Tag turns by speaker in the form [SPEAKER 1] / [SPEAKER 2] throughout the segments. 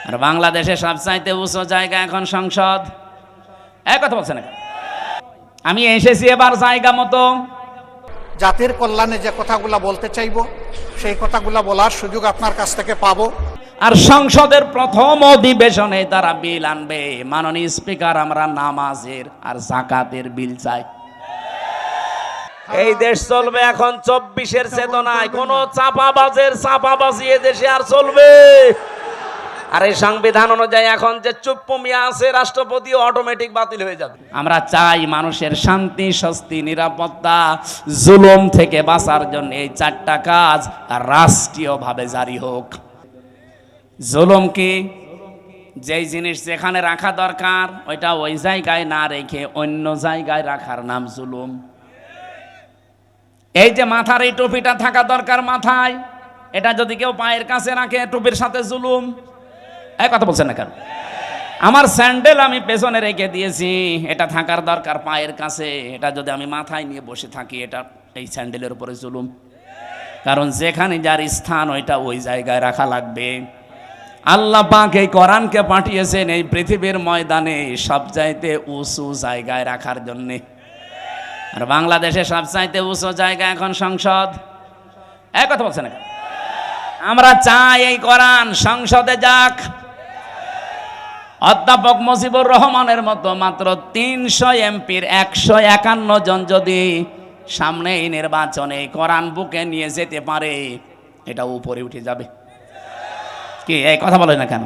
[SPEAKER 1] আর বাংলাদেশে সবচাইতে উঁচু জায়গা এখন সংসদ। এক কথা বলছেন না, আমি এসেছি এবার জায়গা মতো।
[SPEAKER 2] জাতির কল্যাণে যে কথাগুলো বলতে চাইবো সেই কথাগুলো বলার সুযোগ আপনার কাছ থেকে পাবো।
[SPEAKER 1] আর সংসদের প্রথম অধিবেশনে তারা বিল আনবে, মাননীয় স্পিকার আমরা নামাজের আর যাকাতের বিল চাই। এই দেশ চলবে এখন 24-এর চেতনায়, কোন চাপাবাজি এ দেশে আর চলবে। আর এই সংবিধান অনুযায়ী এখন যে চুপ্পুমিয়া আছে রাষ্ট্রপতি অটোমেটিক বাতিল হয়ে যাবে। আমরা চাই মানুষের শান্তি, স্বস্তি, নিরাপত্তা, জুলুম থেকে বাঁচার জন্য এই 4টা কাজ রাষ্ট্রীয়ভাবে জারি হোক। জুলুম কি? যেই জিনিস যেখানে রাখা দরকার ওইটা ওই জায়গায় না রেখে অন্য জায়গায় রাখার নাম জুলুম। এই যে মাথার এই টুপিটা থাকা দরকার মাথায়, এটা যদি কেউ পায়ের কাছে রাখে টুপির সাথে জুলুম। এই কথা বলছেন না কেন? আমার স্যান্ডেল আমি পেছনে রেখে দিয়েছি, এটা থাকার দরকার পায়ের কাছে, এটা যদি আমি মাথায় নিয়ে বসে থাকি এটা এই স্যান্ডেলের উপরে জুলুম। কারণ যেখানে যার স্থান ওইটা ওই জায়গায় রাখা লাগবে। আল্লাহ পাক এই কোরআনকে পাঠিয়েছেন এই পৃথিবীর ময়দানে সবচাইতে উঁচু জায়গায় রাখার জন্যে। আর বাংলাদেশে সবচাইতে উঁচু জায়গা এখন সংসদ। এক কথা বলছেন না, আমরা চাই এই কোরআন সংসদে যাক। অধ্যাপক মুজিবুর রহমানের মতো মাত্র 300 এমপির 151 জন যদি সামনে এই নির্বাচনে কোরআন বুকে নিয়ে যেতে পারে, এটা উপরে উঠে যাবে। কি এই কথা বলে না কেন?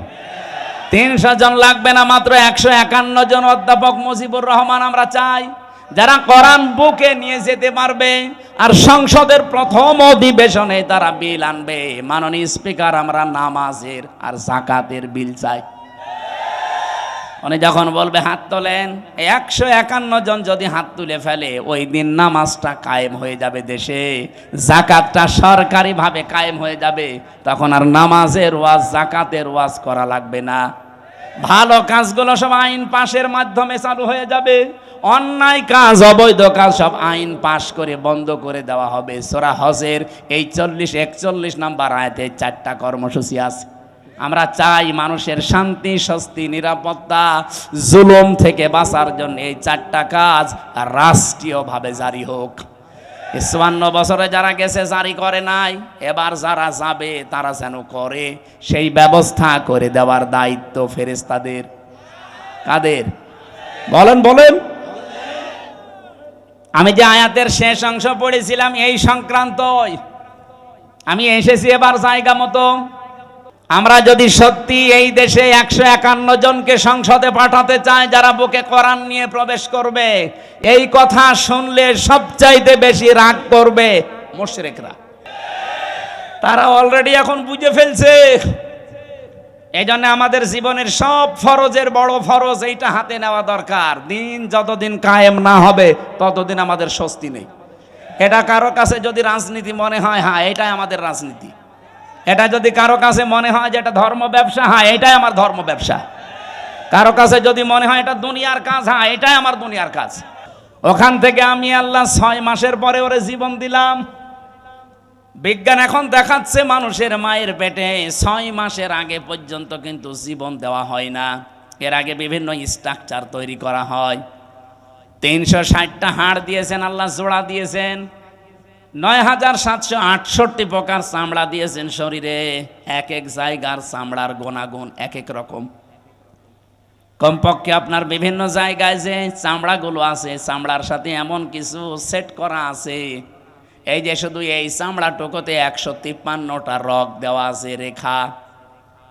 [SPEAKER 1] 300 জন লাগবে না, মাত্র 151 জন অধ্যাপক মুজিবুর রহমান আমরা চাই, যারা কোরআন বুকে নিয়ে যেতে পারবে। আর সংসদের প্রথম অধিবেশনে তারা বিল আনবে, মাননীয় স্পিকার আমরা নামাজের আর যাকাতের বিল চাই। উনি যখন বলবে হাত তোলেন, 151 জন যদি হাত তুলে ফেলে ওই দিন নামাজটা কায়েম হয়ে যাবে দেশে, যাকাতটা সরকারিভাবে কায়েম হয়ে যাবে। তখন আর নামাজের ওয়াজ যাকাতের ওয়াজ করা লাগবে না। ভালো কাজগুলো সব আইন পাশের মাধ্যমে চালু হয়ে যাবে, অন্যায় কাজ অবৈধ কাজ সব আইন পাশ করে বন্ধ করে দেওয়া হবে। সূরা হজের এই 40-41 নম্বর আয়াতে 4টা কর্মসূচি আছে। আমরা চাই মানুষের শান্তি, স্বস্তি, নিরাপত্তা, জুলুম থেকে বাঁচার জন্য এই 4টা কাজ রাষ্ট্রীয়ভাবে জারি হোক। 54 বছরে যারা গেছে জারি করে নাই, এবার যারা যাবে তারা যেন করে, সেই ব্যবস্থা করে দেওয়ার দায়িত্ব ফেরেশতাদের। কাদের? বলেন বলেন। আমি যে আয়াতের শেষ অংশ পড়েছিলাম এই সংক্রান্তই। আমি এসেছি এবার জায়গা মতো। আমরা যদি সত্যি এই দেশে 151 জনকে সংসদে পাঠাতে চাই যারা বুকে কোরআন নিয়ে প্রবেশ করবে, এই কথা শুনলে সবচাইতে বেশি রাগ করবে মুশরিকরা। তারা অলরেডি এখন বুঝে ফেলছে। এই জন্য আমাদের জীবনের সব ফরজের বড় ফরজ এইটা হাতে নেওয়া দরকার। দিন যতদিন কায়েম না হবে ততদিন আমাদের স্বস্তি নেই। এটা কারো কাছে যদি রাজনীতি মনে হয়, হ্যাঁ এটাই আমাদের রাজনীতি। এটা যদি কারো কাছে মনে হয় যে এটা ধর্ম ব্যবসা, হ্যাঁ এটাই আমার ধর্ম ব্যবসা। কারো কাছে যদি মনে হয় এটা দুনিয়ার কাজ, হ্যাঁ এটাই আমার দুনিয়ার কাজ। ওখান থেকে আমি আল্লাহ 6 মাসের পরে ওরে জীবন দিলাম। বিজ্ঞান এখন দেখাচ্ছে মানুষের মায়ের পেটে 6 মাসের আগে পর্যন্ত কিন্তু জীবন দেওয়া হয় না। এর আগে বিভিন্ন স্ট্রাকচার তৈরি করা হয়। 360টা হাড় দিয়েছেন আল্লাহ, জোড়া দিয়েছেন, 9768 প্রকার চামড়া দিয়েছেন শরীরে। এক এক জায়গার চামড়ার গুণাগুণ এক এক রকম। কমপক্ষে আপনার বিভিন্ন জায়গায় যে চামড়াগুলো আছে, চামড়ার সাথে এমন কিছু সেট করা আছে, এই যে শুধু এই চামড়াটুকুতে 153টা রগ দেওয়া আছে, রেখা।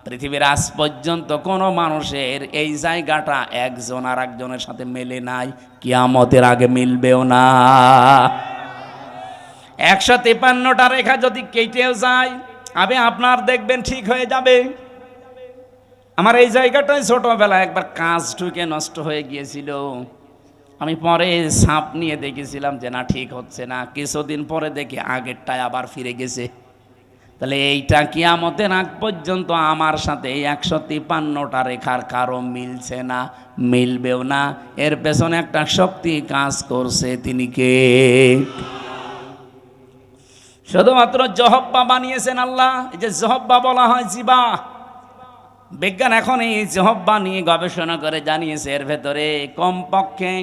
[SPEAKER 1] পৃথিবীর আজ পর্যন্ত কোনো মানুষের এই জায়গাটা একজন আর একজনের সাথে মেলে নাই, কিয়ামতের আগে মিলবেও না। 153টা রেখা যদি কেটেও যায়, আপনার দেখবেন ঠিক হয়ে যাবে। আমার এই জায়গাটায় ছোটবেলায় একবার কাঁচ ঢুকে নষ্ট হয়ে গিয়েছিল। আমি পরে সাপ নিয়ে দেখেছিলাম যে না ঠিক হচ্ছে না, কিছুদিন পরে দেখি আগেরটায় আবার ফিরে গেছে। তাহলে এইটা কিয়ামতের আগ পর্যন্ত আমার সাথে এই 153টা রেখার কারো মিলছে না, মিলবেও না। এর পেছনে একটা শক্তি কাজ করছে, তিনি কে? শুধুমাত্র জহব্বা বানিয়েছেন আল্লাহ। এই যে জহব্বা বলা হয় জিবা, বিজ্ঞান এখন এই জহব্বা নিয়ে গবেষণা করে জানিয়েছে এর ভেতরে কমপক্ষে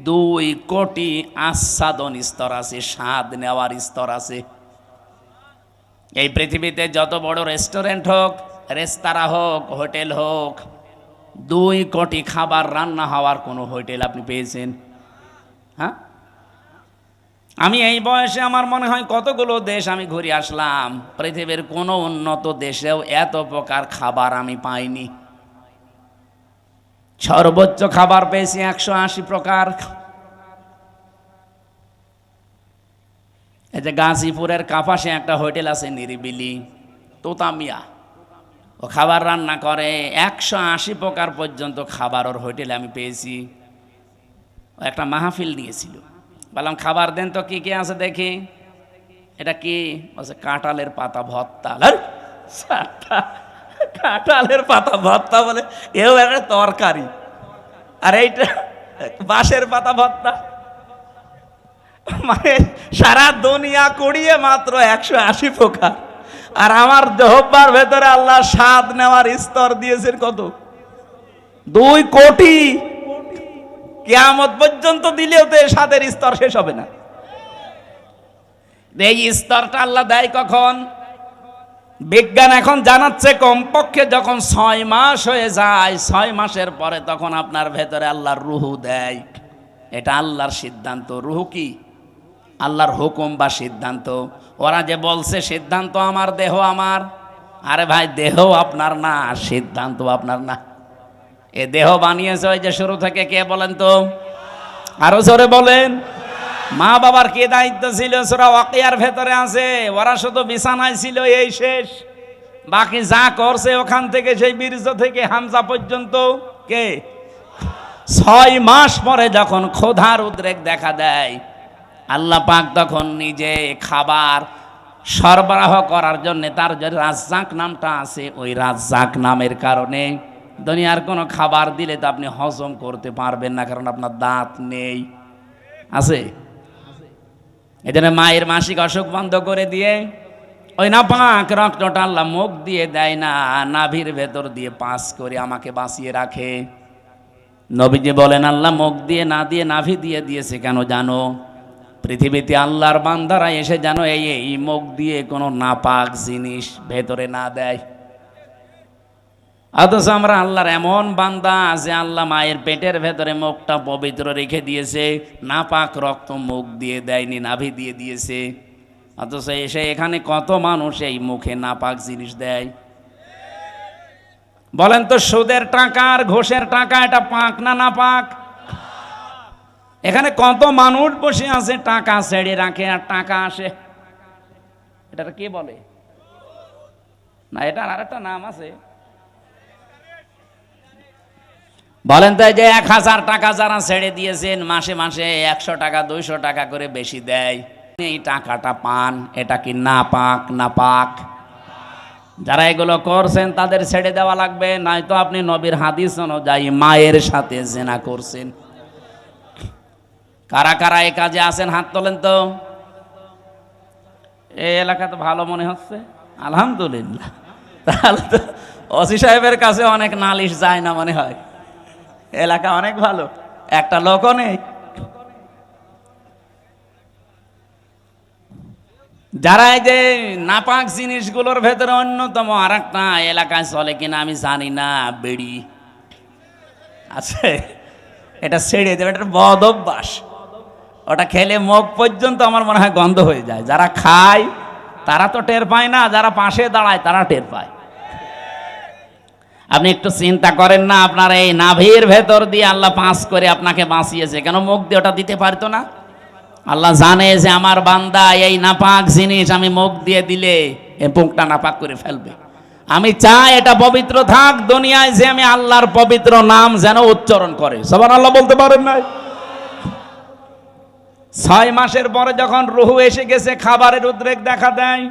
[SPEAKER 1] 2 কোটি আস্বাদন স্তর আছে, স্বাদ নেওয়ার স্তর আছে। এই পৃথিবীতে যত বড় রেস্টুরেন্ট হোক, রেস্তোরাঁ হোক, হোটেল হোক, 2 কোটি খাবার রান্না হওয়ার কোনো হোটেল আপনি পেয়েছেন? হ্যাঁ, আমি এই বয়সে আমার মনে হয় কতগুলো দেশ আমি ঘুরে আসলাম, পৃথিবীর কোনো উন্নত দেশেও এত প্রকার খাবার আমি পাইনি। সর্বোচ্চ খাবার পেয়েছি 180 প্রকার। এই যে গাজীপুরের কাপাসে একটা হোটেল আছে নিরিবিলি, তোতামিয়া, ও খাবার রান্না করে 180 প্রকার পর্যন্ত খাবার ওর হোটেলে আমি পেয়েছি। ও একটা মাহফিল নিয়েছিল, বললাম খাবার দেন তো, কি কি আছে দেখি। এটা কি? বলছে কাঁঠালের পাতা ভর্তা। কাঁঠালের পাতা ভর্তা বলে, এও একটা তরকারি, আর এইটা বাঁশের পাতা ভর্তা। মানে সারা দুনিয়া কুড়িয়ে মাত্র 180 প্রকার, আর আমার জহব্বার ভেতরে আল্লাহ স্বাদ নেওয়ার স্তর দিয়েছেন কত? 2 কোটি। কিয়ামত পর্যন্ত দিলেও তো এই স্বাদের স্তর শেষ হবে না। এই স্তরটা আল্লাহ দেয় কখন? বিজ্ঞান এখন জানাচ্ছে কমপক্ষে যখন 6 মাস হয়ে যায়, 6 মাসের পরে তখন আপনার ভেতরে আল্লাহর রুহু দেয়। এটা আল্লাহর সিদ্ধান্ত। রুহু কি? আল্লাহর হুকুম বা সিদ্ধান্ত। ওরা যে বলছে সিদ্ধান্ত আমার, দেহ আমার, আরে ভাই দেহ আপনার না, সিদ্ধান্ত আপনার না। এ দেহ বানিয়েছে ওই যে শুরু থেকে কে বলেন তো? আরো জোরে বলেন। মা বাবার কি দায়িত্ব ছিল? সূরা ওয়াকিয়ার ভেতরে আছে, ওরা শুধু বিছানায় ছিল, এই শেষ। বাকি যা করছে ওখান থেকে, সেই বীর্য থেকে হামজা পর্যন্ত কে? 6 মাস পরে যখন ক্ষুধার উদ্রেক দেখা দেয়, আল্লাহ পাক তখন নিজে খাবার সরবরাহ করার জন্য, তার যে রাজ্জাক নামটা আছে, ওই রাজ্জাক নামের কারণে দুনিয়ার কোনো খাবার দিলে তো আপনি হজম করতে পারবেন না, কারণ আপনার দাঁত নেই। আছে? এই জন্য মায়ের মাসিক অসুখ বন্ধ করে দিয়ে ওই নাপাক রক্তটা আল্লাহ মুখ দিয়ে দেয় না, নাভির ভেতর দিয়ে পাস করে আমাকে বাঁচিয়ে রাখে। নবীজি বলেন আল্লাহ মুখ দিয়ে না দিয়ে নাভি দিয়ে দিয়েছে কেন জানো? পৃথিবীতে আল্লাহর বান্দারা এসে যেন এই মুখ দিয়ে কোনো নাপাক জিনিস ভেতরে না দেয়। অথচ আমরা আল্লাহর এমন বান্দা যে আল্লাহ মায়ের পেটের ভেতরে মুখটা পবিত্র রেখে দিয়েছে, নাপাক রক্ত মুখ দিয়ে দেয়নি, নাভি দিয়ে দিয়েছে। অথচ এসে এখানে কত মানুষ এই মুখে নাপাক জিনিস দেয়। বলেন তো, সুদের টাকা আর ঘুষের টাকা এটা পাক না নাপাক? এখানে কত মানুষ বসে আছে টাকা ছেড়ে রাখে আর টাকা আসে। এটা কি বলে না? এটার আর একটা নাম আছে। বলেন তো, যে 1000 টাকা যারা ছেড়ে দিয়েছেন, মাসে মাসে 100 টাকা 200 টাকা করে বেশি দেয়, এই টাকাটা পান, এটা কি নাপাক? নাপাক। যারা এগুলো করছেন তাদের ছেড়ে দেওয়া লাগবে, নয়তো আপনি নবীর হাদিস অনুযায়ী মায়ের সাথে জিনা করছেন। কারা কারা এই কাজে আছেন হাত তোলেন তো। এই এলাকা তো ভালো মনে হচ্ছে, আলহামদুলিল্লাহ। তাহলে তো ওসি সাহেবের কাছে অনেক নালিশ যায় না মনে হয়, এলাকা অনেক ভালো, একটা লোকও নেই। যারা এই যে নাপাক জিনিসগুলোর ভেতরে অন্যতম আর একটা এলাকায় চলে কিনা আমি জানি না, বিড়ি আছে, এটা ছেড়ে দেবে, এটা বদ অভ্যাস। ওটা খেলে মুখ পর্যন্ত আমার মনে হয় গন্ধ হয়ে যায়। যারা খায় তারা তো টের পায় না, যারা পাশে দাঁড়ায় তারা টের পায়। আপনি একটু চিন্তা করেন না, আপনার এই নাভির ভেতর দিয়ে আল্লাহ পাস করে আপনাকে বাঁচিয়েছে, কেন মুখ দিয়ে ওটা দিতে পারতো না? আল্লাহ জানে যে আমার বান্দা এই নাপাক জিনিস আমি মুখ দিয়ে দিলে এই মুখটা নাপাক করে ফেলবে। আমি চাই এটা পবিত্র থাক, দুনিয়ায় যে আমি আল্লাহর পবিত্র নাম যেন উচ্চারণ করে। সুবহানাল্লাহ বলতে পারেন না? 6 মাসের পরে যখন রুহু এসে গেছে, খাবারের উদ্রেক দেখা দেয়।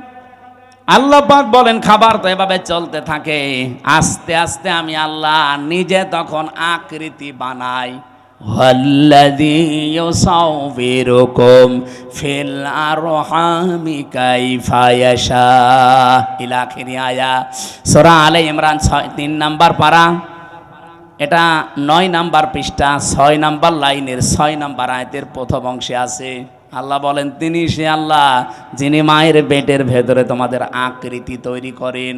[SPEAKER 1] আল্লাহ পাক বলেন খাবার তো এভাবে চলতে থাকে, আস্তে আস্তে আমি আল্লাহ নিজে তখন আকৃতি বানাই। ওয়াল্লাযী ইউসাউবিরুকুম ফিল আরহামি কাইফা ইয়াশা ইলা আখিরি আয়া। সূরা আলে ইমরান 3 নাম্বার পারা, এটা 9 নাম্বার পৃষ্ঠা 6 নাম্বার লাইনের 6 নাম্বার আয়াতের প্রথম অংশে আছে। আল্লাহ বলেন, তিনি সে আল্লাহ যিনি মায়ের পেটের ভেতরে তোমাদের আকৃতি তৈরি করেন।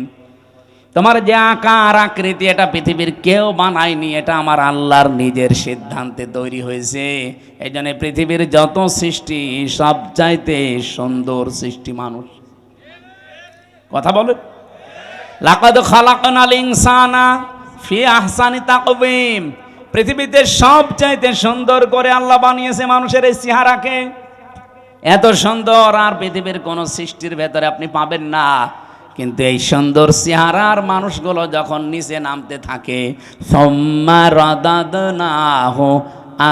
[SPEAKER 1] তোমার যে আকার আকৃতি এটা পৃথিবীর কেউ বানায়নি, এটা আমার আল্লাহর নিজের সিদ্ধান্তে তৈরি হয়েছে। এই জন্য পৃথিবীর যত সৃষ্টি সবচাইতে সুন্দর সৃষ্টি মানুষ। কথা বলে, লাকাদ খালাকনাল ইনসানা ফি আহসানি তাকওয়িম। পৃথিবীতে সবচাইতে সুন্দর করে আল্লাহ বানিয়েছে মানুষের এই চেহারাকে। এত সুন্দর আর পৃথিবীর কোন সৃষ্টির ভেতরে আপনি পাবেন না। কিন্তু এই সুন্দর চেহারার মানুষগুলো যখন নিচে নামতে থাকে, সুম্মা রাদাদনাহু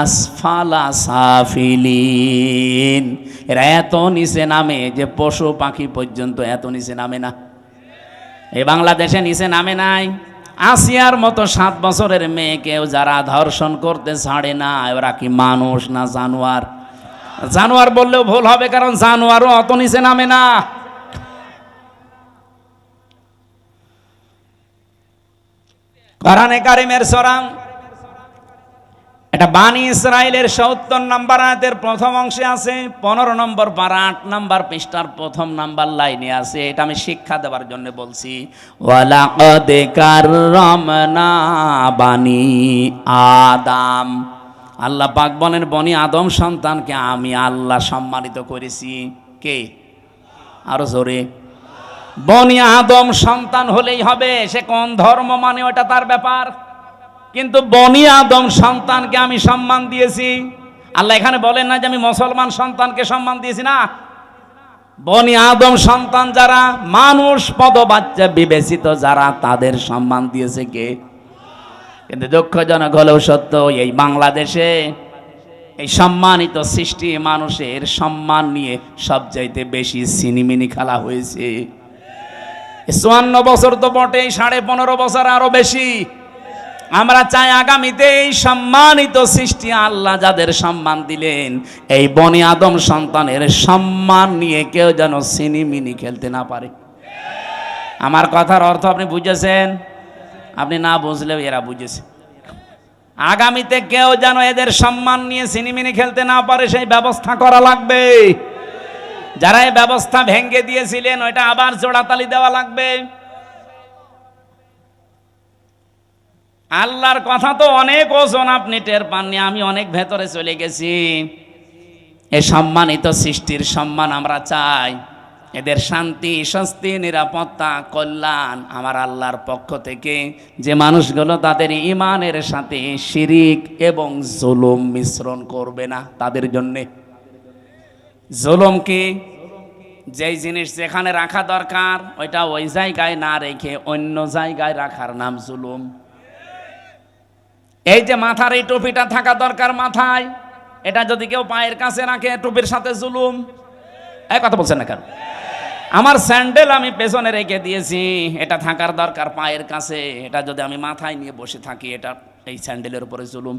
[SPEAKER 1] আসফালা সাফিলিন, এরা এত নিচে নামে যে পশু পাখি পর্যন্ত এত নিচে নামে না। এই বাংলাদেশে নিচে নামে নাই। আসিয়ার মতো 7 বছরের মেয়েকেও যারা ধর্ষণ করতে ছাড়ে না, ওরা কি মানুষ না জানোয়ার? জানোয়ার বললেও ভুল হবে, কারণ জানোয়ারও অত নিচে নামে না। কোরআনে কারিমের সূরা, এটা বানি ইসরাইলের ৭০ নম্বর আয়াতের প্রথম অংশে আছে, 15 নম্বর পারা 8 নম্বর পৃষ্ঠার প্রথম নাম্বার লাইনে আছে। এটা আমি শিক্ষা দেওয়ার জন্য বলছি। ওয়ালাকাদ কাররামনা বানি আদম, আল্লাহ পাক বলেন বনি আদম সন্তানকে আমি আল্লাহ সম্মানিত করেছি। কে? আরো জোরে। বনি আদম সন্তান হলেই হবে, সে কোন ধর্ম মানে ওটা তার ব্যাপার, কিন্তু বনি আদম সন্তানকে আমি সম্মান দিয়েছি। আল্লাহ এখানে বলেন না যে আমি মুসলমান সন্তানকে সম্মান দিয়েছি, না। বনি আদম সন্তান যারা মানুষ পদবাচ্চা বিবেচিত যারা, তাদের সম্মান দিয়েছে কে? কিন্তু দুঃখজনক হলেও সত্য, এই বাংলাদেশে এই সম্মানিত সৃষ্টি মানুষের সম্মান নিয়ে সবচাইতে বেশি সিনিমিনি খেলা হয়েছে। 54 বছর তো বটেই, 15.5 বছর আরো বেশি। আমরা চাই আগামীতে এই সম্মানিত সৃষ্টি আল্লাহ যাদের সম্মান দিলেন, এই বনি আদম সন্তানের সম্মান নিয়ে কেউ যেন সিনিমিনি খেলতে না পারে। আমার কথার অর্থ আপনি বুঝেছেন? আপনি না বুঝলেও এরা বুঝেছে। আগামীতে কেউ যেন এদের সম্মান নিয়ে সিনিমিনি খেলতে না পারে, সেই ব্যবস্থা করা লাগবে। যারা এই ব্যবস্থা ভেঙে দিয়েছিলেন, ওইটা আবার জোড়াতালি দেওয়া লাগবে। আল্লাহর কথা তো অনেক ওজন, আপনি টের পাননি, আমি অনেক ভেতরে চলে গেছি। এই সম্মানিত সৃষ্টির সম্মান আমরা চাই, এদের শান্তি, স্বস্তি, নিরাপত্তা, কল্যাণ আমার আল্লাহর পক্ষ থেকে। যে মানুষগুলো তাদের ঈমানের সাথে শিরিক এবং জুলুম মিশ্রণ করবে না, তাদের জন্যে। জুলুম কি? যেই জিনিস যেখানে রাখা দরকার ওইটা ওই জায়গায় না রেখে অন্য জায়গায় রাখার নাম জুলুম। এই যে মাথার এই টুপিটা থাকা দরকার মাথায়, এটা যদি কেউ পায়ের কাছে রাখে, টুপির সাথে জুলুম। এই কথা বলছেন না কেন? আমার স্যান্ডেল আমি পেছনে রেখে দিয়েছি, এটা থাকার দরকার পায়ের কাছে, এটা যদি আমি মাথায় নিয়ে বসে থাকি, এটা এই স্যান্ডেলের উপরে জুলুম।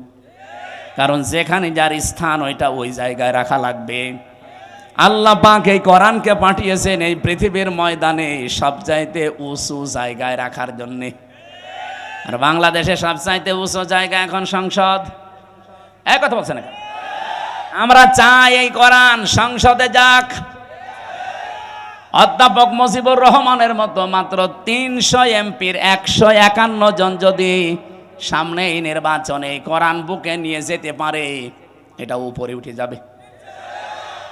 [SPEAKER 1] কারণ যেখানে যার স্থান ওইটা ওই জায়গায় রাখা লাগবে। আল্লাহ পাক এই কোরআনকে পাঠিয়েছেন এই পৃথিবীর ময়দানে সবচাইতে উঁচু জায়গায় রাখার জন্যে। আর বাংলাদেশে সবচাইতে উঁচু জায়গা এখন সংসদ। এক কথা বলছে না, আমরা চাই এই কোরআন সংসদে যাক। অধ্যাপক মুজিবুর রহমানের মতো মাত্র 300 এমপির 151 জন যদি সামনে এই নির্বাচনে কোরআন বুকে নিয়ে যেতে পারে, এটা উপরে উঠে যাবে।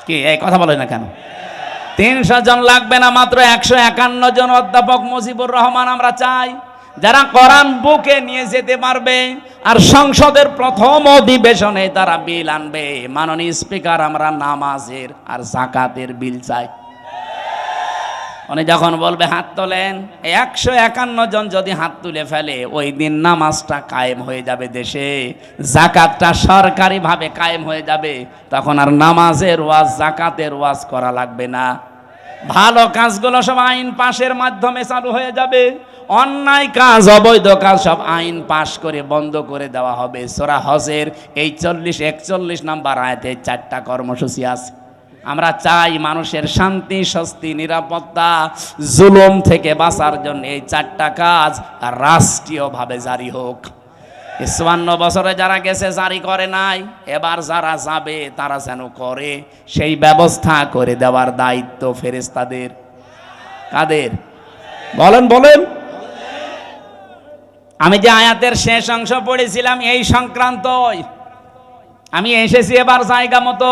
[SPEAKER 1] কি এই কথা বলে না কেন? 300 জন লাগবে না, মাত্র 151 জন অধ্যাপক মুজিবুর রহমান আমরা চাই, যারা কোরআন বুকে নিয়ে যেতে পারবে। আর সংসদের প্রথম অধিবেশনে তারা বিল আনবে। মাননীয় স্পিকার, আমরা নামাজের আর যাকাতের বিল চাই। উনি যখন বলবে হাত তোলেন, 151 জন যদি হাত তুলে ফেলে, ওই দিন নামাজটা কায়েম হয়ে যাবে দেশে, যাকাতটা সরকারিভাবে কায়েম হয়ে যাবে। তখন আর নামাজের ওয়াজ, যাকাতের ওয়াজ করা লাগবে না। ভালো কাজগুলো সব আইন পাশের মাধ্যমে চালু হয়ে যাবে। অন্যায় কাজ, অবৈধ কাজ সব আইন পাশ করে বন্ধ করে দেওয়া হবে। সূরা হজের এই 40-41 নাম্বার আয়াতে 4টা কর্মসূচি আছে। আমরা চাই মানুষের শান্তি, স্বস্তি, নিরাপত্তা, জুলুম থেকে বাঁচার জন্য এই 4টা কাজ রাষ্ট্রীয়ভাবে জারি হোক। 54 বছরে যারা গেছে জারি করে নাই, এবার যারা যাবে তারা যেন করে, সেই ব্যবস্থা করে দেওয়ার দায়িত্ব ফেরেশতাদের। কাদের? বলেন বলেন। আমি যে আয়াতের শেষ অংশ পড়েছিলাম এই সংক্রান্তই আমি এসেছি এবার জায়গা মতো।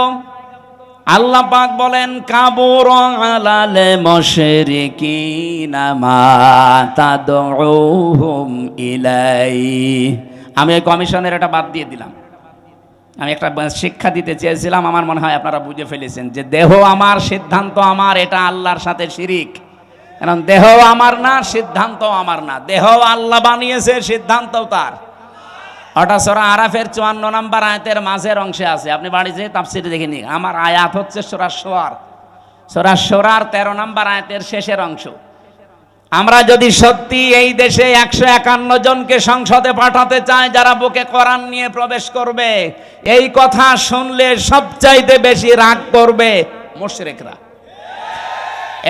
[SPEAKER 1] আল্লাহ পাক বলেন, কাবুর আলাল মুশরিকিনা মা তাদউহুম ইলাই। আমি ওই কমিশনের এটা বাদ দিয়ে দিলাম। আমি একটা শিক্ষা দিতে চেয়েছিলাম, আমার মনে হয় আপনারা বুঝে ফেলেছেন যে দেহ আমার, সিদ্ধান্ত আমার, এটা আল্লাহর সাথে শিরিক। কারণ দেহ আমার না, সিদ্ধান্ত আমার না। দেহ আল্লাহ বানিয়েছে, সিদ্ধান্তও তার। ওটা সূরা আরাফের 54 নম্বর আয়াতের মাঝের অংশে আছে, আপনি বাড়ি যেয়ে তাফসীরে দেখে নিন। আমার আয়াত হচ্ছে সূরা শূরার 13 নম্বর আয়াতের শেষের অংশ। আমরা যদি সত্যি এই দেশে 151 জনকে সংসদে পাঠাতে চাই যারা বুকে কোরআন নিয়ে প্রবেশ করবে, এই কথা শুনলে সবচাইতে বেশি রাগ করবে মুশরিকরা।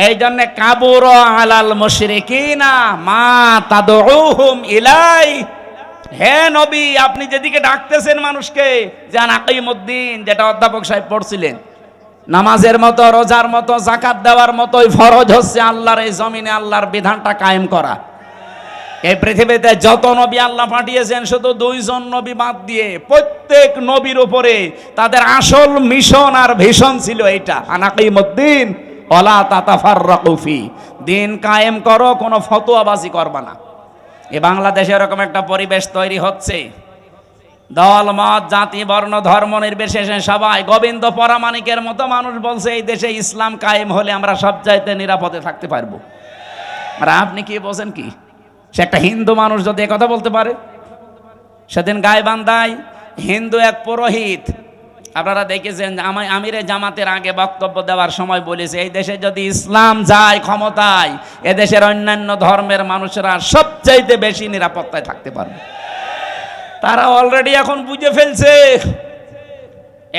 [SPEAKER 1] এই জন্য কাবুর আলাল মুশরিকিনা মা তাদউহুম ইলাই। হে নবী, আপনি যেদিকে ডাকতেছেন মানুষকে, জান আকিমুদ্দিন, যেটা অধ্যাপক সাহেব পড়ছিলেন, নামাজের মতো, রোজার মতো, যাকাত দেওয়ার মতোই ফরজ হচ্ছে আল্লাহর এই জমিনে আল্লাহর বিধানটা কায়েম করা। এই পৃথিবীতে যত নবী আল্লাহ পাঠিয়েছেন, শুধু 2 জন নবী বাদ দিয়ে প্রত্যেক নবীর উপরে তাদের আসল মিশন আর ভিশন ছিল এইটা, আনাকিমুদ্দিন ওয়ালা তাতাফাররাকু ফি। দিন কায়েম করো, কোনো ফতোয়াবাজি করবা না। এই বাংলাদেশে এরকম একটা পরিবেশ তৈরি হচ্ছে, দল মত, জাতি, বর্ণ, ধর্ম নির্বিশেষে সবাই গোবিন্দ পরামানিকের মতো মানুষ বলছে এই দেশে ইসলাম কায়েম হলে আমরা সব চাইতে নিরাপদে থাকতে পারবো। আর আপনি কি বলছেন? কি সে একটা হিন্দু মানুষ যদি কথা বলতে পারে? সেদিন গাইবান্ধায় হিন্দু এক পুরোহিত, আপনারা দেখেছেন, আমিরে জামাতের আগে বক্তব্য দেওয়ার সময় বলেছে এই দেশে যদি ইসলাম যায় ক্ষমতায়, এদেশের অন্যান্য ধর্মের মানুষেরা সবচাইতে বেশি নিরাপত্তায় থাকতে পারবে। তারা অলরেডি এখন বুঝে ফেলছে।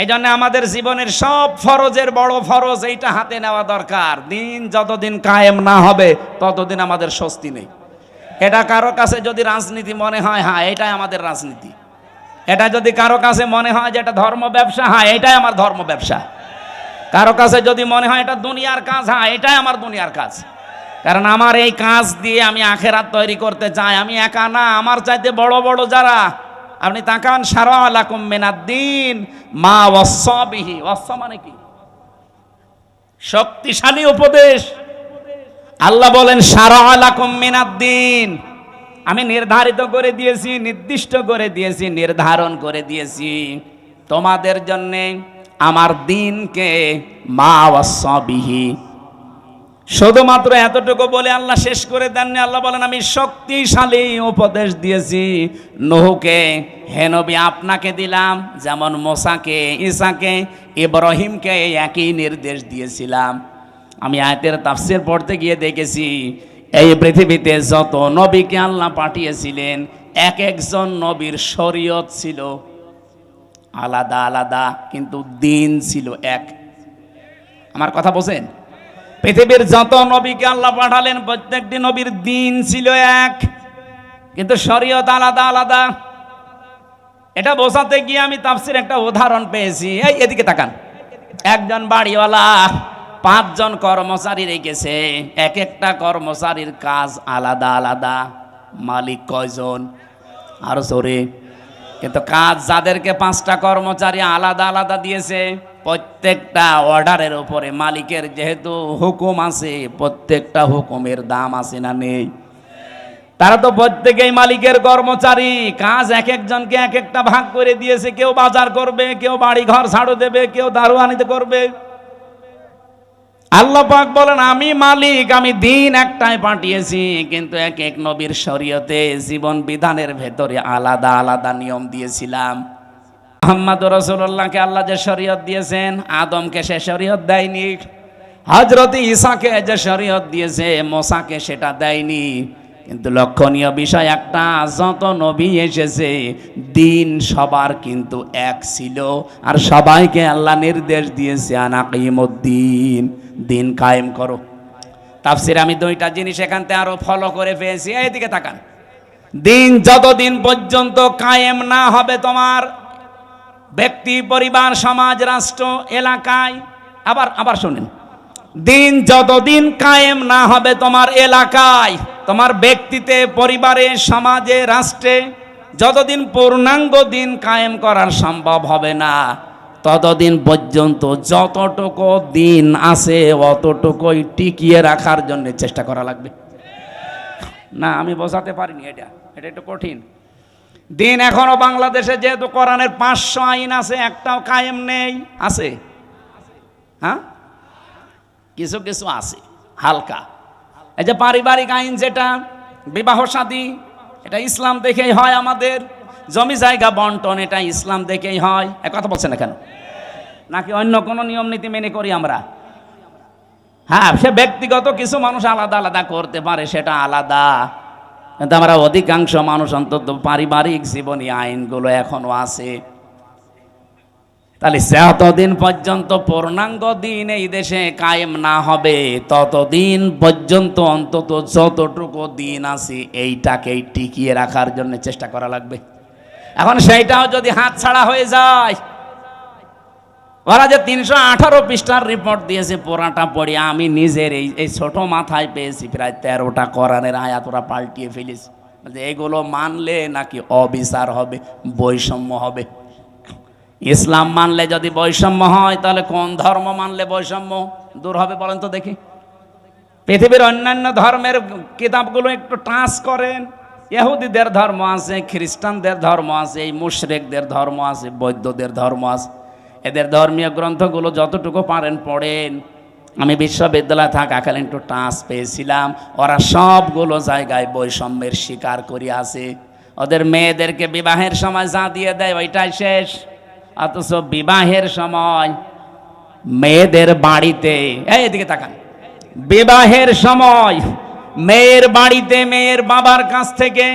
[SPEAKER 1] এই জন্য আমাদের জীবনের সব ফরজের বড় ফরজ এইটা হাতে নেওয়া দরকার। দিন যতদিন কায়েম না হবে ততদিন আমাদের স্বস্তি নেই। এটা কারো কাছে যদি রাজনীতি মনে হয়, হ্যাঁ এটাই আমাদের রাজনীতি। এটা যদি কারো কাছে মনে হয় যে এটা ধর্ম ব্যবসা, হ্যাঁ এটাই আমার ধর্ম ব্যবসা। কারো কাছে যদি মনে হয় এটা দুনিয়ার কাজ, হ্যাঁ এটাই আমার দুনিয়ার কাজ। কারণ আমার এই কাজ দিয়ে আমি আখেরাত তৈরি করতে চাই। আমি একা না, আমার চাইতে বড় বড় যারা, আপনি তাকান, শারআ লাকুম মিনাদ-দ্বীন মা ওয়াসসা বিহি। ওয়াসসা মানে কি? শক্তিশালী উপদেশ। আল্লাহ বলেন শারআ লাকুম মিনাদ-দ্বীন, আমি নির্ধারিত করে দিয়েছি, নির্দিষ্ট করে দিয়েছি, নির্ধারণ করে দিয়েছি তোমাদের জন্যে আমার দ্বীনকে, মা ওয়াসসা বিহি। শুধুমাত্র এতটুকু বলে আল্লাহ শেষ করে দেননি। আল্লাহ বলেন আমি শক্তিশালী উপদেশ দিয়েছি নূহকে। হে নবী, আপনাকে দিলাম যেমন মুসাকে, ঈসাকে, ইব্রাহিমকে একই নির্দেশ দিয়েছিলাম। আমি আয়াতের তাফসীর পড়তে গিয়ে দেখেছি এই পৃথিবীতে যত নবীকে আল্লাহ পাঠিয়েছিলেন, এক একজন নবীর শরীয়ত ছিল আলাদা আলাদা, কিন্তু দিন ছিল এক। আমার কথা বোঝেন? পৃথিবীর যত নবীকে আল্লাহ পাঠালেন প্রত্যেকটি নবীর দিন ছিল এক, কিন্তু শরীয়ত আলাদা আলাদা। এটা বোঝাতে গিয়ে আমি তাফসীরে একটা উদাহরণ পেয়েছি। এই এদিকে তাকান, একজন বাড়িওয়ালা 5 জন কর্মচারী রেখেছে, এক একটা কর্মচারীর কাজ আলাদা আলাদা। মালিক কয়জন? আরো জোরে। কিন্তু কাজ যাদেরকে 5টা কর্মচারী আলাদা আলাদা দিয়েছে, প্রত্যেকটা অর্ডারের উপরে মালিকের যেহেতু হুকুম আছে, প্রত্যেকটা হুকুমের দাম আছে না নেই? তারা তো প্রত্যেকেই মালিকের কর্মচারী। কাজ এক একজনকে এক একটা ভাগ করে দিয়েছে। কেউ বাজার করবে, কেউ বাড়ি ঘর ঝাড়ু দেবে, কেউ দারোয়ানিতে করবে। আল্লাহ পাক বলেন আমি মালিক, আমি দিন একটাই পাঠিয়েছি, কিন্তু এক এক নবীর শরীয়তে, জীবন বিধানের ভেতরে আলাদা আলাদা নিয়ম দিয়েছিলাম। মুহাম্মদুর রাসূলুল্লাহকে আল্লাহ যে শরীয়ত দিয়েছেন, আদমকে সে শরীয়ত দেয়নি। হযরত ঈসাকে যে শরীয়ত দিয়েছে, মুসাকে সেটা দেয়নি। কিন্তু লক্ষণীয় বিষয় একটা, যত নবী এসেছে দিন সবার কিন্তু এক ছিল, আর সবাইকে আল্লাহ নির্দেশ দিয়েছে আনাকিমুদ্দিন, দিন কায়েম করো। তাফসিরে আমি দুইটা জিনিস এখান থেকে আরো ফলো করে পেয়েছি, এইদিকে তাকান। দিন যতদিন পর্যন্ত কায়েম না হবে তোমার ব্যক্তি, পরিবার, সমাজ, রাষ্ট্র, এলাকায়, আবার শুনেন, দিন যতদিন কায়েম না হবে তোমার এলাকায়, তোমার ব্যক্তিতে, পরিবারে, সমাজে, রাষ্ট্রে, যতদিন পূর্ণাঙ্গ দিন কায়েম করার সম্ভব হবে না, ততদিন পর্যন্ত যতটুকু দিন আছে অতটুকুই টিকিয়ে রাখার জন্য চেষ্টা করা লাগবে। না আমি বোঝাতে পারিনি, এটা একটু কঠিন। দিন এখনো বাংলাদেশে যেহেতু কোরআনের 500 আইন আছে, একটাও কায়েম নেই। আছে? হ্যাঁ, কিছু কিছু আছে হালকা। এই যে পারিবারিক আইন, যেটা বিবাহ শাদী, এটা ইসলাম দেখেই হয়। আমাদের জমি জায়গা বন্টন, এটা ইসলাম দেখেই হয়। এক কথা বলছেন না কেন? নাকি অন্য কোনো নিয়ম নীতি মেনে করি আমরা? হ্যাঁ, সে ব্যক্তিগত কিছু মানুষ আলাদা আলাদা করতে পারে, সেটা আলাদা, কিন্তু আমরা অধিকাংশ মানুষ অন্তত পারিবারিক জীবনী আইনগুলো এখনো আছে। তাহলে যতদিন পর্যন্ত পূর্ণাঙ্গ দিন এই দেশে কায়েম না হবে, ততদিন পর্যন্ত অন্তত যতটুকু দিন আছে এইটাকেই টিকিয়ে রাখার জন্য চেষ্টা করা লাগবে। এখন সেইটাও যদি হাতছাড়া হয়ে যায়, ওরা যে 318 পৃষ্ঠার রিপোর্ট দিয়েছে, পুরাটা পড়ে আমি নিজের এই ছোট মাথায় পেয়েছি প্রায় 13টা কোরআনের আয়াত ওরা পাল্টিয়ে ফেলেছে। এগুলো মানলে নাকি অবিচার হবে, বৈষম্য হবে। ইসলাম মানলে যদি বৈষম্য হয়, তাহলে কোন ধর্ম মানলে বৈষম্য দূর হবে বলেন তো দেখি? পৃথিবীর অন্যান্য ধর্মের কিতাবগুলো একটু টাচ করেন। ইহুদিদের ধর্ম আছে, খ্রিস্টানদের ধর্ম আছে, এই মুশরিকদের ধর্ম আছে, বৌদ্ধদের ধর্ম আছে। এদের ধর্মীয় গ্রন্থগুলো যতটুকু পারেন পড়েন। আমি বিশ্ববিদ্যালয়ে থাকাকালীন একটু টাচ পেয়েছিলাম, ওরা সবগুলো জায়গায় বৈষম্যের শিকার করে আছে। ওদের মেয়েদেরকে বিবাহের সময় যা দিয়ে দেয় ওইটাই শেষ, অথচ বিবাহের সময় মেয়েদের বাড়িতে, এদিকে তাকান, বিবাহের সময় মেয়ের বাড়িতে মেয়ের বাবার কাছ থেকে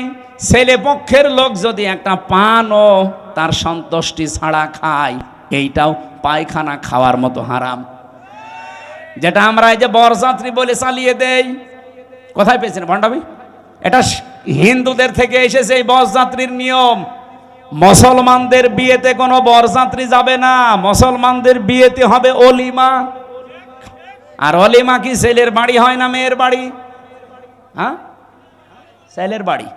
[SPEAKER 1] ছেলে পক্ষের লোক যদি একটা পানও তার সন্তুষ্টি ছাড়া খায়, এইটাও পায়খানা খাওয়ার মতো হারাম। যেটা আমরা এই যে বরযাত্রী বলে চালিয়ে দেই, কোথায় পেয়েছেন ভণ্ডামি? এটা হিন্দুদের থেকে এসেছে এই বরযাত্রীর নিয়ম। মুসলমানদের বিয়েতে কোনো বরযাত্রী যাবে না, মুসলমানদের বিয়েতে হবে অলিমা। আর অলিমা কি ছেলের বাড়ি হয় না মেয়ের বাড়ি? হ্যাঁ, ছেলের বাড়ি।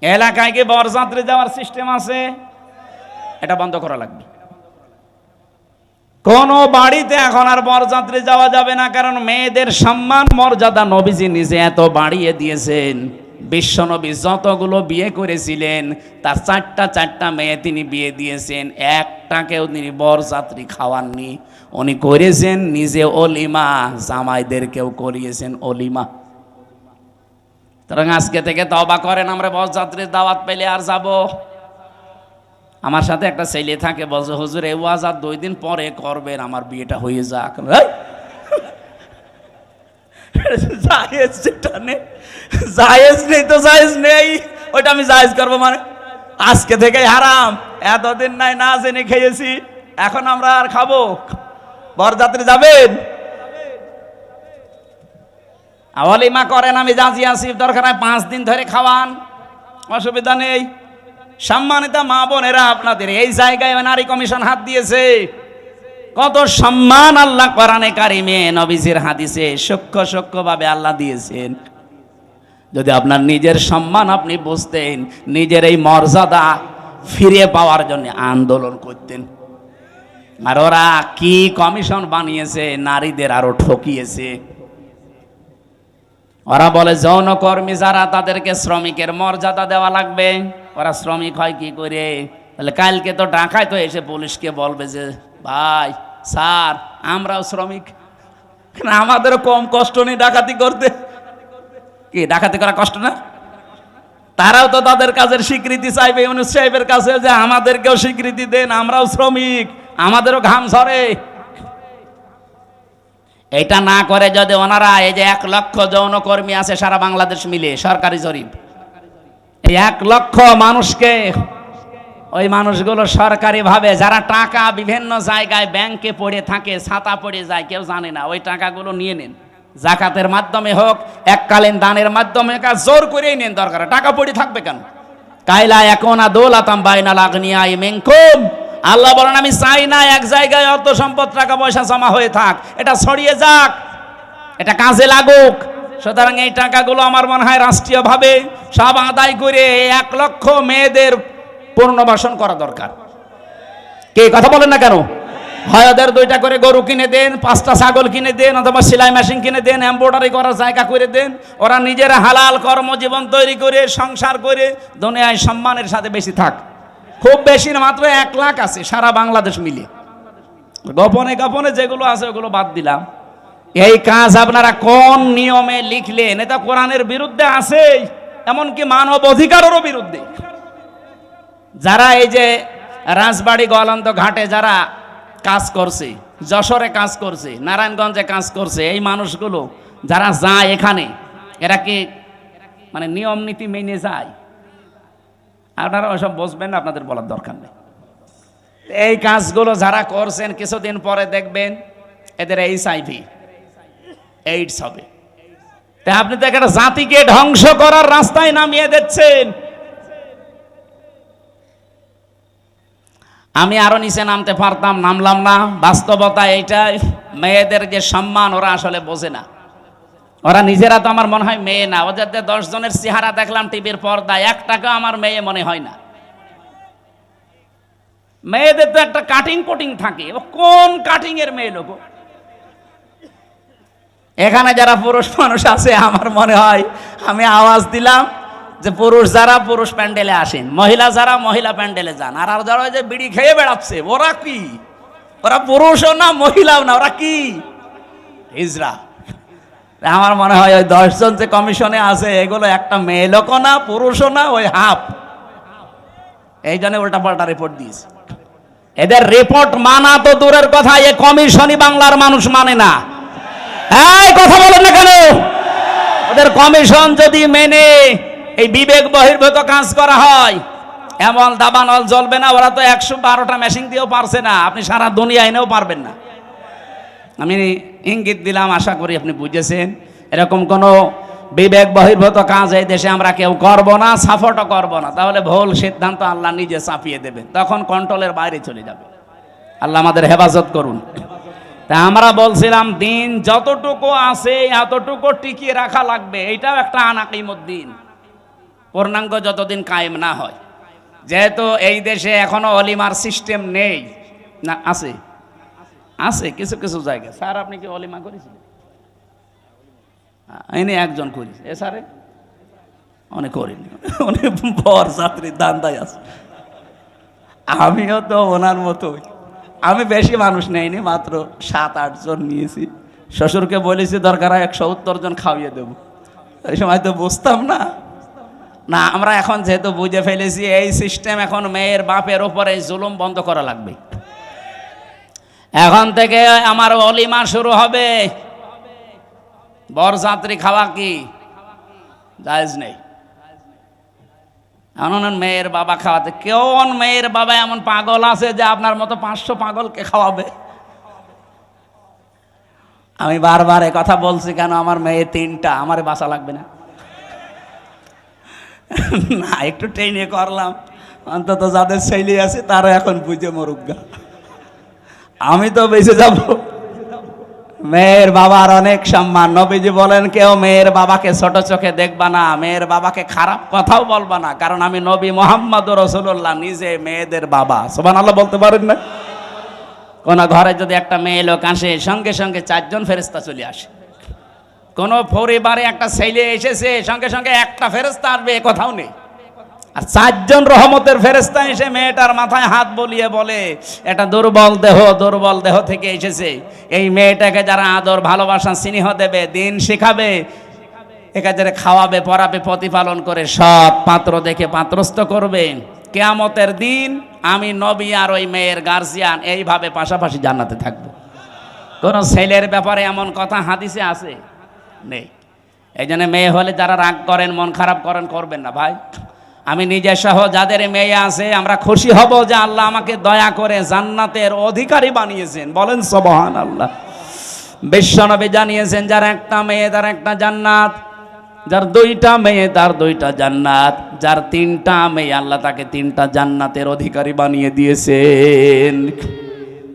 [SPEAKER 1] এলাকায় কি বরযাত্রী যাওয়ার সিস্টেম আছে? এটা বন্ধ করা লাগবে। কোন বাড়িতে এখন আর বরযাত্রী যাওয়া যাবে না, কারণ মেয়েদের সম্মান মর্যাদা নবীজি নিজে এত বাড়িয়ে দিয়েছেন। বিশ্বনবী যতগুলো বিয়ে করেছিলেন তার চারটা মেয়ে তিনি বিয়ে দিয়েছেন, একটাকেও তিনি বরযাত্রী খাওয়াননি। উনি করেছেন নিজে অলিমা, জামাইদেরকেও করিয়েছেন অলিমা। সুতরাং আজকে থেকে তওবা করেন, আমরা বরযাত্রীর দাওয়াত পেলে আর যাব। আমার সাথে একটা ছেলে থাকে, বলছে হুজুর এই ওয়াজ আর 2 দিন পরে করবেন, আমার বিয়েটা হয়ে যাক। জায়েজ যেটা নেই, জায়েজ নেই তো জায়েজ নেই, ওইটা আমি জায়েজ করবো মানে? আজকে থেকে হারাম। এতদিন নাই না জেনে খেয়েছি, এখন আমরা আর খাবো? বরযাত্রী যাবেন, অলিমা করেন, আমি জাজি আছি, দরকার হয় 5 দিন ধরে খাওয়ান, অসুবিধা নেই। সম্মানিত মা বোনেরা, আপনাদের এই জায়গায় নারী কমিশন হাত দিয়েছে। কত সম্মান আল্লাহ কোরআনে কারিমে নবীজির হাদিসে সূক্ষ্ম ভাবে আল্লাহ দিয়েছেন। যদি আপনার নিজের সম্মান আপনি বুঝতেন, নিজের এই মর্যাদা ফিরে পাওয়ার জন্য আন্দোলন করতেন। আর ওরা কি কমিশন বানিয়েছে, নারীদের আরো ঠকিয়েছে। ওরা বলে যৌনকর্মী যারা, তাদেরকে শ্রমিকের মর্যাদা দেওয়া লাগবে। ওরা শ্রমিক হয় কি করে? তাহলে কালকে তো ঢাকায় তো এসে পুলিশকে বলবে যে ভাই স্যার আমরাও শ্রমিক, আমাদেরও কম কষ্ট নেই ডাকাতি করতে। কি ডাকাতি করা কষ্ট না? তারাও তো তাদের কাজের স্বীকৃতি চাইবে ইউনূস সাহেবের কাছে, যে আমাদেরকেও স্বীকৃতি দেন, আমরাও শ্রমিক, আমাদেরও ঘাম ঝরে। এটা না করে যদি ওনারা এই যে 1 লক্ষ যৌনকর্মী আছে সারা বাংলাদেশ মিলে, সরকারি জরিপ, এই 1 লক্ষ মানুষকে, ওই মানুষগুলো সরকারিভাবে যারা টাকা বিভিন্ন জায়গায় ব্যাংকে পড়ে থাকে, ছাতা পড়ে যায়, কেউ জানে না, ওই টাকাগুলো নিয়ে নেন, জাকাতের মাধ্যমে হোক, এককালীন দানের মাধ্যমে, জোর করেই নেন, দরকার টাকা পড়ে থাকবে কেন? কাইলা একুনা দৌলাতাম বাইনাল আগনিয়াই মিনকুম, আল্লাহ বলেন আমি চাই না এক জায়গায় অর্থ সম্পদ টাকা পয়সা জমা হয়ে থাক, এটা ছড়িয়ে যাক, এটা কাজে লাগুক। সুতরাং এই টাকাগুলো আমার মনে হয় রাষ্ট্রীয়ভাবে সব আদায় করে 1 লক্ষ মেয়েদের পুনর্বাসন করা দরকার। কে কথা বলেন না কেন? হয় ওদের 2টা করে গরু কিনে দেন, 5টা ছাগল কিনে দেন, অথবা সেলাই মেশিন কিনে দেন, এমব্রয়ডারি করার জায়গা করে দেন, ওরা নিজেরা হালাল কর্মজীবন তৈরি করে সংসার করে দুনিয়ায় সম্মানের সাথে বেশি থাক। খুব বেশি না, মাত্র 1 লাখ আছে সারা বাংলাদেশ মিলে। গোপনে গোপনে যেগুলো আছে ওগুলো বাদ দিলাম। এই কাজ আপনারা কোন নিয়মে লিখলেন? এটা কোরআনের বিরুদ্ধে আছে, এমনকি মানব অধিকারেরও বিরুদ্ধে। যারা এই যে রাজবাড়ী গোয়ালন্দ ঘাটে যারা কাজ করছে, যশোরে কাজ করছে, নারায়ণগঞ্জে কাজ করছে, এই মানুষগুলো যারা যায় এখানে, এরা কি মানে নিয়ম নীতি মেনে যায়? আপনারা ওসব বুঝবেন না, আপনাদের বলার দরকার নেই। এই কাজগুলো যারা করছেন কিছুদিন পরে দেখবেন এদের HIV, এইডস হবে। তাই আপনি তো একটা জাতিকে ধ্বংস করার রাস্তায় নামিয়ে দিচ্ছেন। আমি আরো নিচে নামতে পারতাম, নামলাম না। বাস্তবতা এইটাই, মেয়েদের যে সম্মান ওরা আসলে বোঝে না। ওরা নিজেরা তো আমার মনে হয় মেয়ে না। ওদের 10 জনের চেহারা দেখলাম টিভির পর্দায়, একটাকে আমার মেয়ে মনে হয় না। মেয়েদের তো একটা কাটিং কোটিং থাকে, কোন কাটিং এর মেয়ে লোক? এখানে যারা পুরুষ মানুষ আছে, আমার মনে হয় আমি আওয়াজ দিলাম যে পুরুষ যারা পুরুষ প্যান্ডেলে আসেন, মহিলা যারা মহিলা প্যান্ডেলে যান, আর যারা যে বিড়ি খেয়ে বেড়াচ্ছে ওরা কি? ওরা পুরুষও না মহিলাও না, ওরা কি? হিজড়া। আমার মনে হয় ওই 10 জন যে কমিশনে আছে এগুলো একটা মেয়ে লোকও না, পুরুষও না, ওই হাফ। এই জন্য উল্টা পাল্টা রিপোর্ট দিয়েছে। এদের রিপোর্ট মানা তো দূরের কথা, এই কমিশনই বাংলার মানুষ মানে না। এই কথা বলেন না কেন? ওদের কমিশন যদি মেনে এই বিবেক বহির্ভূত কাজ করা হয়, এমন দাবানল জ্বলবে না। ওরা তো 112টা মেশিন দিয়েও পারছে না, আপনি সারা দুনিয়া এনেও পারবেন না। আমি ইঙ্গিত দিলাম, আশা করি আপনি বুঝেছেন। এরকম কোনো বিবেক বহির্ভূত কাজ এই দেশে আমরা কেউ করব না, সাপোর্টও করব না। তাহলে ভুল সিদ্ধান্ত আল্লাহ নিজে চাপিয়ে দেবেন, তখন কন্ট্রোলের বাইরে চলে যাবে। আল্লাহ আমাদের হেফাজত করুন। তা আমরা বলছিলাম দিন যতটুকু আছে এতটুকু টিকিয়ে রাখা লাগবে। এইটাও একটা আনাকিমুদ্দিন, পূর্ণাঙ্গ যতদিন কায়েম না হয়। যেহেতু এই দেশে এখনো অলিমার সিস্টেম নেই, না আছে আছে কিছু কিছু জায়গায়। স্যার আপনি কি অলিমা করেছিলেন? এনে একজন করিস, এ স্যারে অনেক করিনি, অনেক বর যাত্রীর দান্দায় আছে। আমিও তো ওনার মতোই, আমি বেশি মানুষ নেইনি, মাত্র 7-8 জন নিয়েছি। শ্বশুরকে বলেছি দরকার হয় 170 জন খাওয়িয়ে দেবো। এই সময় তো বুঝতাম না। না, আমরা এখন যেহেতু বুঝে ফেলেছি এই সিস্টেম, এখন মেয়ের বাপের ওপরে জুলুম বন্ধ করা লাগবে। এখন থেকে আমার অলিমা শুরু হবে। বরযাত্রী খাওয়া কি জায়েজ নেই। এমন মেয়ের বাবা খাওয়াতে, কেমন মেয়ের বাবা এমন পাগল আছে যে আপনার মতো 500 পাগলকে খাওয়াবে? আমি বারবার এ কথা বলছি কেন, আমার মেয়ে 3টা, আমার বাঁচা লাগবে না। না, একটু ট্রেনে করলাম, অন্তত যাদের ছেলে আছে তারা এখন বুঝে মরুগা, আমি তো বেঁচে যাব। মেয়ের বাবার অনেক সম্মান। নবীজি বলেন কেউ মেয়ের বাবাকে ছোট চোখে দেখবা না, মেয়ের বাবাকে খারাপ কথাও বলবা না, কারণ আমি নবী মুহাম্মদ রাসূলুল্লাহ নিজে মেয়েদের বাবা। সুবহানাল্লাহ বলতে পারেন না? কোন ঘরে যদি একটা মেয়ে লোক আসে, সঙ্গে সঙ্গে 4 জন ফেরেশতা চলে আসে। কোন পরিবারে একটা ছেলে এসেছে, সঙ্গে সঙ্গে একটা ফেরেশতা আসবে, এ কথাও নেই। আর 4 জন রহমতের ফেরেশতা এসে মেয়েটার মাথায় হাত বলিয়ে বলে এটা দুর্বল দেহ থেকে এসেছে। এই মেয়েটাকে যারা আদর ভালোবাসা স্নেহ দেবে, দিন শেখাবে, একাজে খাওয়াবে, পরাবে, প্রতিপালন করে সৎ পাত্র দেখে পাত্রস্থ করবে। কিয়ামতের দিন আমি নবী আর ওই মেয়ের গার্জিয়ান এইভাবে পাশাপাশি জান্নাতে থাকবো। কোন ছেলের ব্যাপারে এমন কথা হাদিসে আছে নেই। এই জন্য মেয়ে হলে যারা রাগ করেন, মন খারাপ করেন, করবেন না ভাই। আমি নিজে সহ যাদের মেয়ে আছে আমরা খুশি হব যে আল্লাহ আমাকে দয়া করে জান্নাতের অধিকারী বানিয়েছেন। বলেন সুবহানাল্লাহ। বিশ্বনবী জানিয়েছেন যার একটা মেয়ে তার একটা জান্নাত, যার দুইটা মেয়ে তার দুইটা জান্নাত, যার তিনটা মেয়ে আল্লাহ তাকে তিনটা জান্নাতের অধিকারী বানিয়ে দিয়েছেন।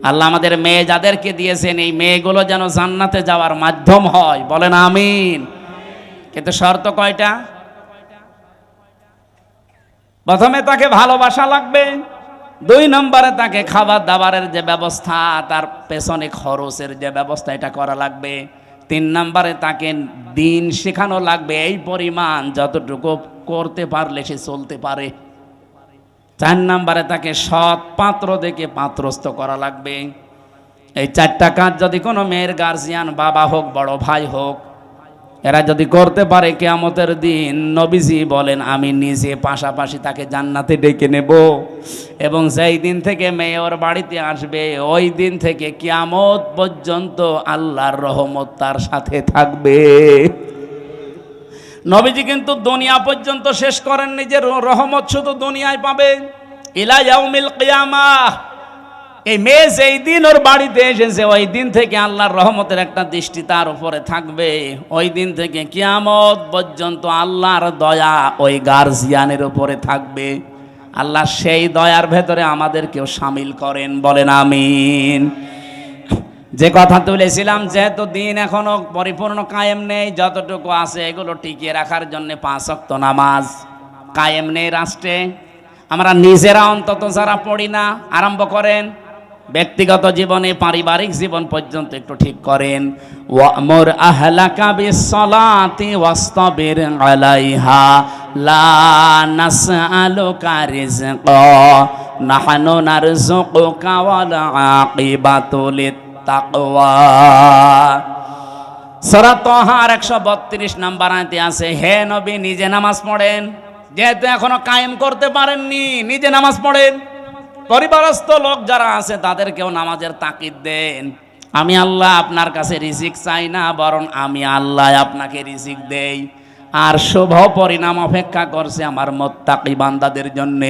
[SPEAKER 1] আল্লাহ আমাদের মেয়ে যাদেরকে দিয়েছেন এই মেয়েগুলো যেন জান্নাতে যাওয়ার মাধ্যম হয়। বলেন আমিন। কিন্তু শর্ত কয়টা? প্রথমে তাকে ভালোবাসা লাগবে, 2 নম্বরে তাকে খাবার দাবারের যে ব্যবস্থা, তার পেছনে খরচের যে ব্যবস্থা এটা করা লাগবে, 3 নম্বরে তাকে দিন শেখানো লাগবে এই পরিমাণ যতটুকু করতে পারলে সে চলতে পারে। 4 নম্বরে তাকে সৎ পাত্র দেখে পাত্রস্থ করা লাগবে। এই 4টা কাজ যদি কোনো মেয়ের গার্জিয়ান, বাবা হোক বড় ভাই হোক, এরা যদি করতে পারে কিয়ামতের দিন নবীজি বলেন আমি নিজে পাশাপাশি তাকে জান্নাতে ডেকে নেব, এবং যেই দিন থেকে মেয়ে ওর বাড়িতে আসবে ওই দিন থেকে কিয়ামত পর্যন্ত আল্লাহর রহমত তার সাথে থাকবে। নবীজি কিন্তু দুনিয়া পর্যন্ত শেষ করেননি যে রহমত শুধু দুনিয়ায় পাবে, ইলা ইয়াউমিল কিয়ামাহ। এই মেয়ে যেই দিন ওর বাড়িতে এসেছে ওই দিন থেকে আল্লাহর রহমতের একটা দৃষ্টি তার উপরে থাকবে, ওই দিন থেকে কিয়ামত পর্যন্ত আল্লাহর দয়া ওই গার্জিয়ানের উপরে থাকবে। আল্লাহ সেই দয়ার ভেতরে আমাদেরকেও শামিল করেন। বলেন আমিন। যে কথা তুলেছিলাম, যেহেতু দিন এখনো পরিপূর্ণ কায়েম নেই, যতটুকু আছে এগুলো টিকিয়ে রাখার জন্য 5 ওয়াক্ত নামাজ কায়েম নেই রাষ্ট্রে। আমরা নিজেরা অন্তত যারা পড়ি না, আরম্ভ করেন ব্যক্তিগত জীবনে, পারিবারিক জীবন পর্যন্ত একটু ঠিক করেন। ওয়ামুর আহলাকা বিসসালাতি ওয়াসতাবির আলাইহা লা নাসআলুকা রিজকা নাহনু নারযুকুকা ওয়াল আকিবাতু লিত্তাকওয়া। সূরা তাহার 132 নম্বর আয়াতে আছে, হে নবী নিজে নামাজ পড়েন। যেহেতু এখনো কায়েম করতে পারেননি, নিজে নামাজ পড়েন। পরিবারস্থ লোক যারা আছে তাদেরকেও নামাজের তাকিদ দেন। আমি আল্লাহ আপনার কাছে রিজিক চাই না, বরং আমি আল্লাহ আপনাকে রিজিক দেই। আর শুভ পরিণাম অপেক্ষা করছে আমার মুত্তাকি বান্দাদের জন্য।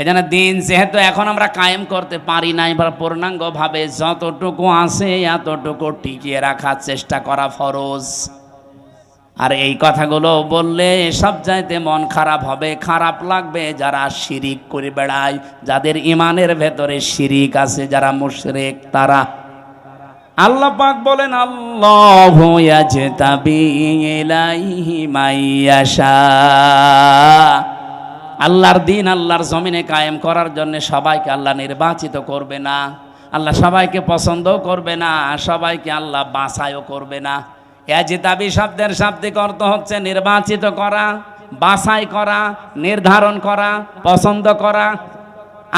[SPEAKER 1] এজন্য দিন যেহেতু এখন আমরা কায়েম করতে পারি নাই, বা পূর্ণাঙ্গভাবে যতটুকু আছে এতটুকু টিকিয়ে রাখার চেষ্টা করা ফরজ। আর এই কথাগুলো বললে সব চাইতে মন খারাপ হবে, খারাপ লাগবে যারা শিরিক করে বেড়ায়, যাদের ইমানের ভেতরে শিরিক আছে, যারা মুশরিক তারা। আল্লাহ পাক বলেন আল্লাহু ইয়াজতাবি ইলাইহি মাইয়াশা। আল্লাহর দিন আল্লাহর জমিনে কায়েম করার জন্য সবাইকে আল্লাহ নির্বাচিত করবে না, আল্লাহ সবাইকে পছন্দও করবে না, সবাইকে আল্লাহ বাছাইও করবে না। ইয়াজতাবি শব্দের শাব্দিক অর্থ হচ্ছে নির্বাচিত করা, বাছাই করা, নির্ধারণ করা, পছন্দ করা।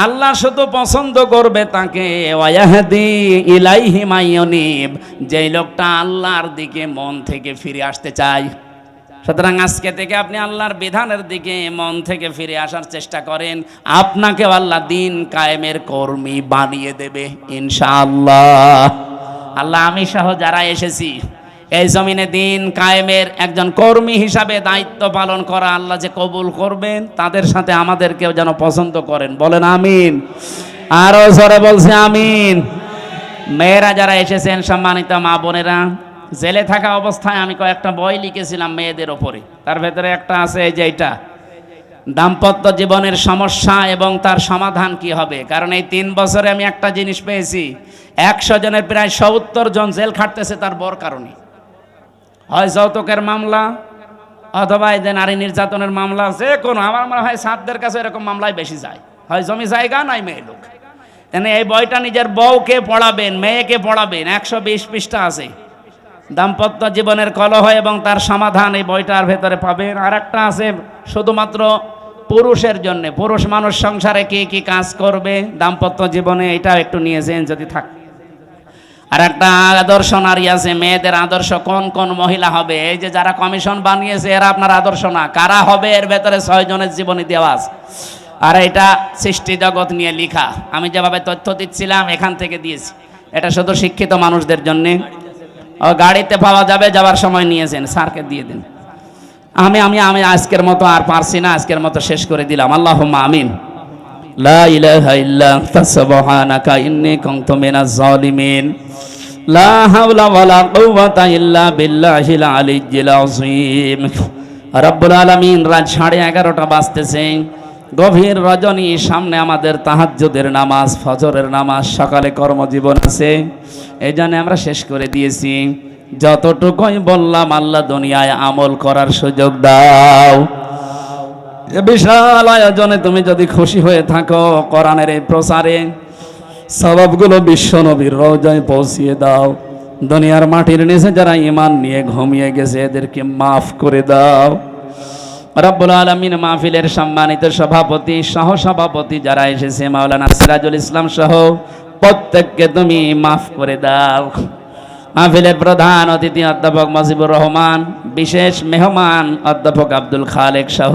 [SPEAKER 1] আল্লাহ শুধু পছন্দ করবে তাকে, ওয়াহদি ইলাইহি মাইয়ুনিব, যেই লোকটা আল্লাহর দিকে মন থেকে ফিরে আসতে চায়। সুতরাং আজকে থেকে আপনি আল্লাহর বিধানের দিকে মন থেকে ফিরে আসার চেষ্টা করেন, আপনাকেও আল্লাহ দিন কায়েমের কর্মী বানিয়ে দেবে ইনশাআল্লাহ। আল্লাহ আমি সহ যারা এসেছি এই জমিনে দিন কায়েমের একজন কর্মী হিসাবে দায়িত্ব পালন করা আল্লাহ যে কবুল করবেন, তাদের সাথে আমাদেরকেও যেন পছন্দ করেন। বলেন আমিন। আরো জোরে বলছে আমিন। মেয়েরা যারা এসেছেন, সম্মানিত মা বোনেরা, জেলে থাকা অবস্থায় আমি কয়েকটা বই লিখেছিলাম মেয়েদের ওপরে। তার ভেতরে একটা আছে এই যে এইটা, দাম্পত্য জীবনের সমস্যা এবং তার সমাধান কি হবে। কারণ এই 3 বছরে আমি একটা জিনিস পেয়েছি, 100 জনের প্রায় 70 জন জেল খাটতেছে তার বর কারণে। হয় যৌতুকের মামলা, অথবা এই যে নারী নির্যাতনের মামলা, যে কোনো, আমার মনে হয় সাতদের কাছে এরকম মামলায় বেশি যায়, হয় জমি জায়গা নাই মেয়ে লোক। এই বইটা নিজের বউকে পড়াবেন, মেয়েকে পড়াবেন, 120 পৃষ্ঠা আছে। দাম্পত্য জীবনের কলহ এবং তার সমাধান এই বইটার ভেতরে পাবেন। আর একটা আছে শুধুমাত্র পুরুষের জন্য, পুরুষ মানুষ সংসারে কি কি কাজ করবে দাম্পত্য জীবনে, এটাও একটু নিয়েছেন যদি থাকে। আর একটা আদর্শ নারী আছে, মেয়েদের আদর্শ কোন কোন মহিলা হবে। এই যে যারা কমিশন বানিয়েছে এরা আপনার আদর্শ না, কারা হবে এর ভেতরে 6 জনের জীবনী দেওয়া আছে। আর এটা সৃষ্টি জগৎ নিয়ে লেখা, আমি যেভাবে তথ্য দিচ্ছিলাম এখান থেকে দিয়েছি। এটা শুধু শিক্ষিত মানুষদের জন্য। ও গাড়িতে পাওয়া যাবে, যাবার সময় নিয়েছেন, স্যারকে দিয়ে দিন। আমি আমি আমি আজকের মতো আর পারছি না, আজকের মতো শেষ করে দিলাম। আল্লাহুম্মা আমিন। লা ইলাহা ইল্লা আনতা সুবহানাকা ইন্নী কুনতু মিনাজ জালিমিন। লা হাওলা ওয়ালা কুওয়াতা ইল্লা বিল্লাহিল আলিয়্যিল আযীম। রব্বুল আলামিন, রাত 11:30 বাজতেছে, গভীর রজনী, সামনে আমাদের তাহাজ্জুদের নামাজ, ফজরের নামাজ, সকালে কর্মজীবন আছে, এই জন্য আমরা শেষ করে দিয়েছি। যতটুকুই বললাম, আল্লাহ দুনিয়ায় আমল করার সুযোগ দাও। এ বিশাল আয়োজনে তুমি যদি খুশি হয়ে থাকো, কোরআনের এই প্রচারে সওয়াবগুলো বিশ্ব নবীর রওজায় পৌঁছিয়ে দাও। দুনিয়ার মাটির নিচে যারা ঈমান নিয়ে ঘুমিয়ে গেছে, এদেরকে মাফ করে দাও। রব্বুল আলামিন, মাহফিলের সম্মানিত সভাপতি, সহসভাপতি যারা এসেছে, মাওলানা সিরাজুল ইসলাম সহ প্রত্যেককে তুমি মাফ করে দাও। মাহফিলের প্রধান অতিথি অধ্যাপক মুজিবুর রহমান, বিশেষ মেহমান অধ্যাপক আব্দুল খালেক সহ